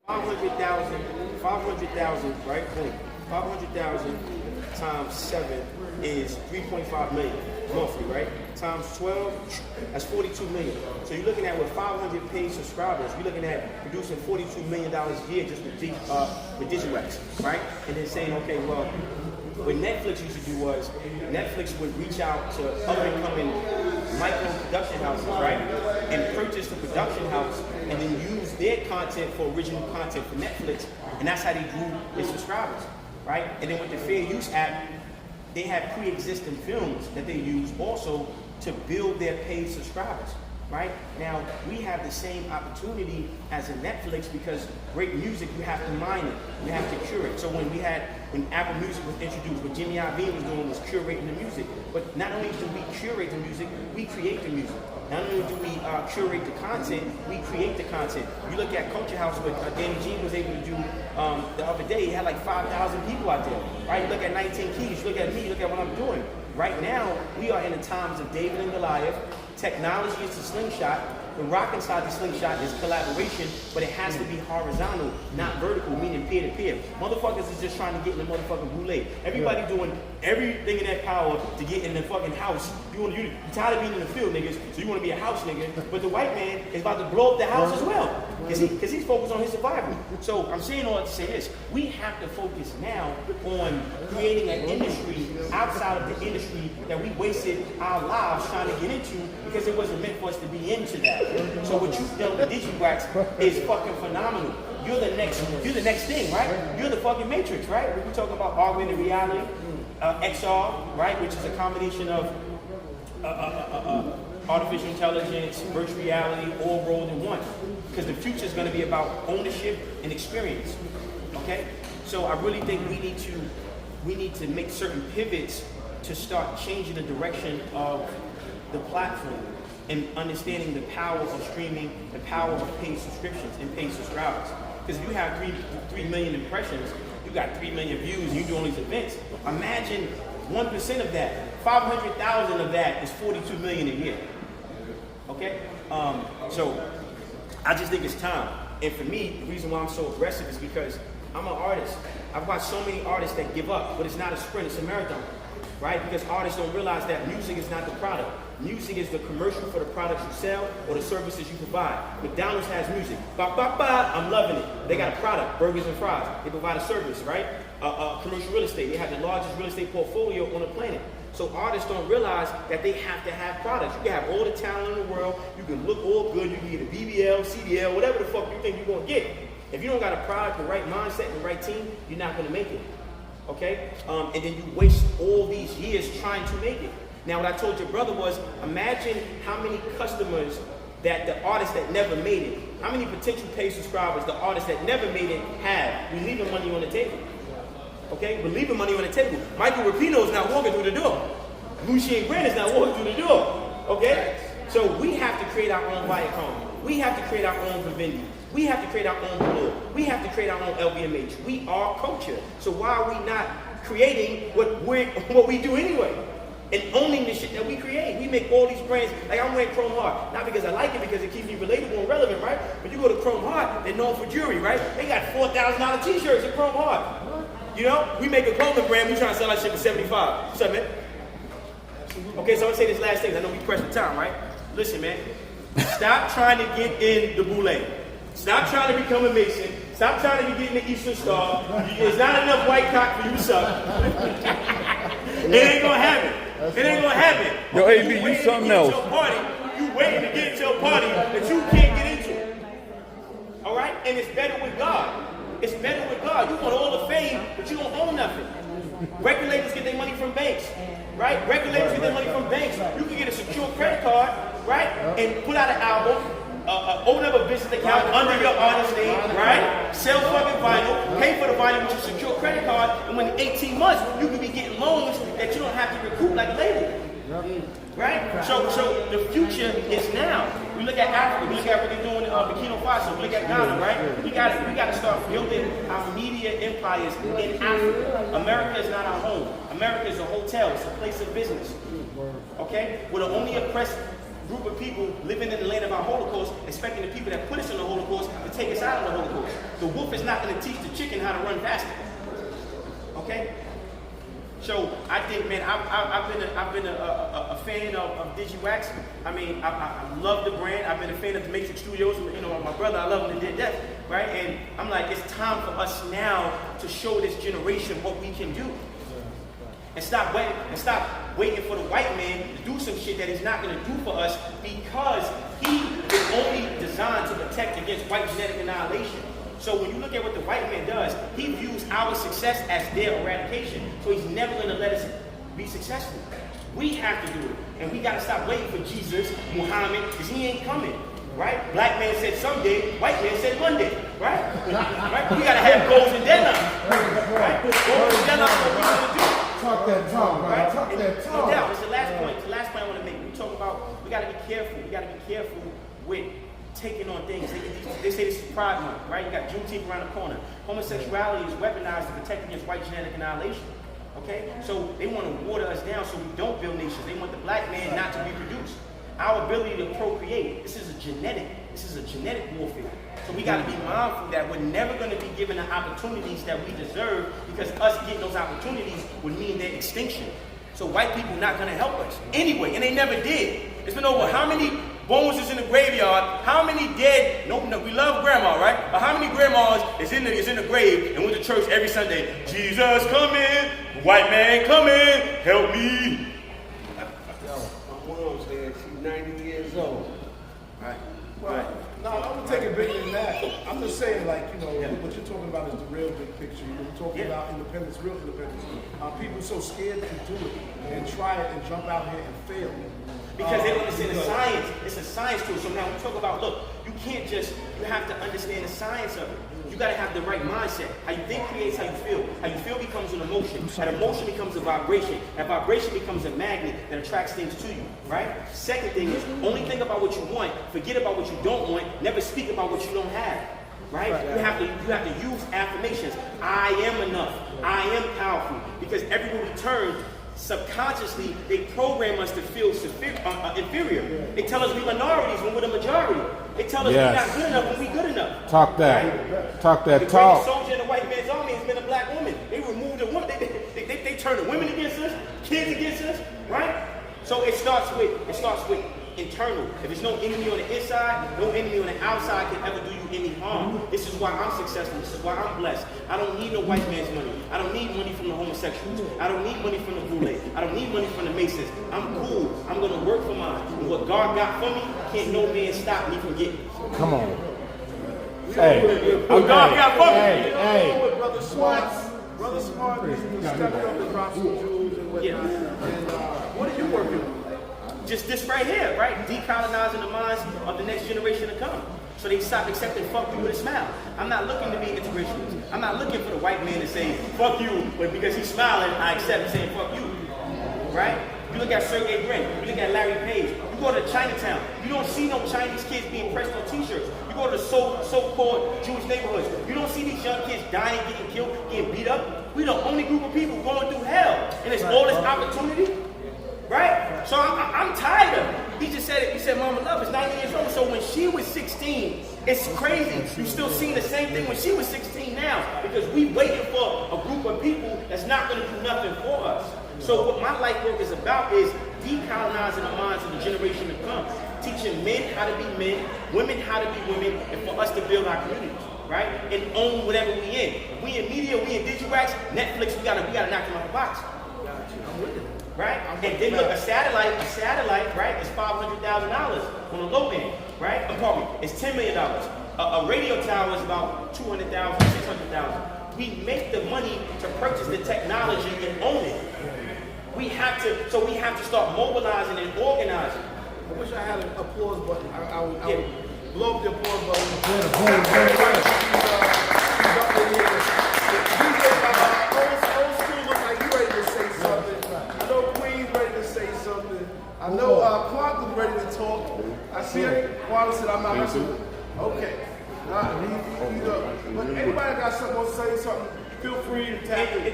500,000, right? Boom. 500,000 times 7 is 3.5 million monthly, right? Times 12, that's 42 million. So you're looking at with 500 paid subscribers, you're looking at producing $42 million a year just with Digiwaxx, right? And then saying, okay, well, what Netflix used to do was Netflix would reach out to up-and-coming micro production houses, right? And purchase the production house and then use their content for original content for Netflix. And that's how they grew their subscribers, right? And then with the Fair Use app, they have pre-existing films that they use also to build their paid subscribers, right? Now, we have the same opportunity as in Netflix because great music, you have to mine it, you have to curate. So when Apple Music was introduced, what Jimmy Iovine was doing was curating the music. But not only do we curate the music, we create the music. Not only do we curate the content, we create the content. You look at Culture House, what Danny G was able to do the other day, he had like 5,000 people out there, right? You look at 19 Keys, you look at me, look at what I'm doing. Right now, we are in the times of David and Goliath. Technology is the slingshot. The rock inside the slingshot is collaboration, but it has to be horizontal, not vertical, meaning peer-to-peer. Motherfuckers is just trying to get in the motherfucking boule. Everybody doing everything in their power to get in the fucking house. You're tired of being in the field, niggas, so you want to be a house nigga. But the white man is about to blow up the house as well, because he's focused on his survival. So I'm saying all that to say this. We have to focus now on creating an industry outside of the industry that we wasted our lives trying to get into because it wasn't meant for us to be into that. So what you've done with Digiwaxx is fucking phenomenal. You're the next thing, right? You're the fucking Matrix, right? We're talking about augmented reality, XR, right? Which is a combination of artificial intelligence, virtual reality, all rolled in one. Because the future is going to be about ownership and experience. Okay? So I really think we need to make certain pivots to start changing the direction of the platform and understanding the power of streaming, the power of paid subscriptions and paid subscribers. Because if you have 3 million impressions, you got 3 million views, and you do all these events. Imagine 1% of that, 500,000 of that is 42 million a year. Okay? So I just think it's time. And for me, the reason why I'm so aggressive is because I'm an artist. I've watched so many artists that give up, but it's not a sprint, it's a marathon. Right? Because artists don't realize that music is not the product. Music is the commercial for the products you sell or the services you provide. McDonald's has music. Ba, ba, ba, I'm loving it. They got a product, burgers and fries. They provide a service, right? Commercial real estate. They have the largest real estate portfolio on the planet. So artists don't realize that they have to have products. You can have all the talent in the world. You can look all good. You can get a BBL, CDL, whatever the fuck you think you're going to get. If you don't got a product, the right mindset, the right team, you're not going to make it. Okay? And then you waste all these years trying to make it. Now, what I told your brother was, imagine how many customers that the artists that never made it, how many potential paid subscribers the artists that never made it have. We're leaving money on the table. Okay? We're leaving money on the table. Michael Rapino is not walking through the door. Lucien Grant is not walking through the door. Okay? So we have to create our own Viacom. We have to create our own Vivendi. We have to create our own Blair. We have to create our own LVMH. We are culture. So why are we not creating what we do anyway? And owning the shit that we create. We make all these brands, like I'm wearing Chrome Heart, not because I like it, because it keeps me relatable and relevant, right? But you go to Chrome Heart, they're known for jewelry, right? They got $4,000 t-shirts at Chrome Heart. You know, we make a clothing brand, we trying to sell that shit for $75. What's up, man? Okay, so I'm gonna say this last thing, I know we pressed the time, right? Listen, man, stop trying to get in the boule. Stop trying to become a Mason. Stop trying to be getting the Eastern Star. There's not enough white cock for you to suck. It ain't gonna happen. It ain't gonna happen. Yo, AB, you something else. You waiting to get into a party that you can't get into. All right? And it's better with God. It's better with God. You want all the fame, but you don't own nothing. Regulators get their money from banks, right? Regulators get their money from banks. You can get a secure credit card, right? And put out an album. Open up a business account under your artist name, right? Sell fucking vinyl, pay for the vinyl with your secure credit card, and when 18 months, you can be getting loans that you don't have to recoup like a label. Right? So the future is now. We look at Africa, we look at what they're doing in Burkina Faso, we look at Ghana, right? We gotta start building our media empires in Africa. America is not our home. America is a hotel, it's a place of business. Okay? We're the only oppressed group of people living in the land of our Holocaust, expecting the people that put us in the Holocaust to take us out of the Holocaust. The wolf is not going to teach the chicken how to run faster. Okay? So I think, man, I've been a fan of Digiwaxx. I mean, I love the brand. I've been a fan of the Matrix Studios. You know, my brother, I love him to death, right? And I'm like, it's time for us now to show this generation what we can do, and stop waiting for the white man to do some shit that he's not going to do for us, because he is only designed to protect against white genetic annihilation. So when you look at what the white man does, he views our success as their eradication. So he's never going to let us be successful. We have to do it. And we got to stop waiting for Jesus, Muhammad, because he ain't coming. Right? Black man said someday, white man said Monday. Right? Right? We got to have goals and deadlines. Right? Goals and deadlines, what we going to do. Talk that talk, right? Talk that talk. No doubt. It's the last point. It's the last point I want to make. We talk about, we got to be careful. We got to be careful with taking on things. They say this is Pride Month, right? You got Juneteenth around the corner. Homosexuality is weaponized to protect against white genetic annihilation. Okay? So they want to water us down so we don't build nations. They want the black man not to reproduce. Our ability to procreate, this is a genetic warfare. So we got to be mindful that we're never going to be given the opportunities that we deserve, because us getting those opportunities would mean their extinction. So white people not going to help us anyway, and they never did. It's been over how many bones is in the graveyard? How many dead? No, we love grandma, right? But how many grandmas is in the grave and went to church every Sunday? Jesus coming, white man coming, help me. Yo, my mom's here. She's 90 years old. Right. Well, no, I'm gonna take it bigger than that. I'm just saying, like, you know, what you're talking about is the real big picture. You're talking about independence, real independence. People so scared to do it and try it and jump out here and fail. Because they don't understand the science. It's a science tool. So now we talk about, look, you have to understand the science of it. You got to have the right mindset. How you think creates how you feel. How you feel becomes an emotion. That emotion becomes a vibration. That vibration becomes a magnet that attracts things to you, right? Second thing is, only think about what you want. Forget about what you don't want. Never speak about what you don't have, right? You have to use affirmations. I am enough. I am powerful. Because everywhere we turn, subconsciously, they program us to feel inferior. They tell us we're minorities when we're the majority. They tell us we're not good enough when we're good enough. Talk that. Right? Talk that the talk. The greatest soldier in the white man's army has been a black woman. They removed the woman. They turn the women against us, kids against us, right? So it starts with internal. If there's no enemy on the inside, no enemy on the outside can ever do you any harm. This is why I'm successful. This is why I'm blessed. I don't need no white man's money. I don't need money from the homosexuals. I don't need money from the Boulay. I don't need money from the Masons. I'm cool. I'm going to work for mine. And what God got for me, can't no man stop me from getting. Come on. Hey. What God got for me. Hey. Brother Smart is stepping up and drop some jewels and whatnot. Yeah. And what are you working on? Just this right here, right? Decolonizing the minds of the next generation to come. So they stop accepting fuck you with a smile. I'm not looking to be integrationist. I'm not looking for the white man to say fuck you, but because he's smiling, I accept him saying fuck you. Right? You look at Sergey Brin, you look at Larry Page, you go to Chinatown, you don't see no Chinese kids being pressed on t-shirts. You go to the so-called Jewish neighborhoods, you don't see these young kids dying, getting killed, getting beat up. We're the only group of people going through hell. And it's all this opportunity. Right? So I'm tired of it. He just said it. He said Mama Love is 90 years old. So when she was 16, it's crazy. You still seeing the same thing when she was 16 now. Because we waiting for a group of people that's not going to do nothing for us. So what my life work is about is decolonizing the minds of the generation to come. Teaching men how to be men, women how to be women, and for us to build our communities. Right? And own whatever we in. If we in media, we in Digiwaxx, Netflix, we gotta knock them out the box. I'm with it. Right? And then look, a satellite, right, is $500,000 on the low end, right? It's $10 million. A radio tower is about $200,000, $600,000. We make the money to purchase the technology and own it. We have to start mobilizing and organizing. I wish I had an applause button. I would blow up the applause button. Old school looks like you ready to say something. I know Queen's ready to say something. I know Quanta's ready to talk. I see Quanta said I'm not messing. Okay. But anybody got something to say something, feel free to tap in.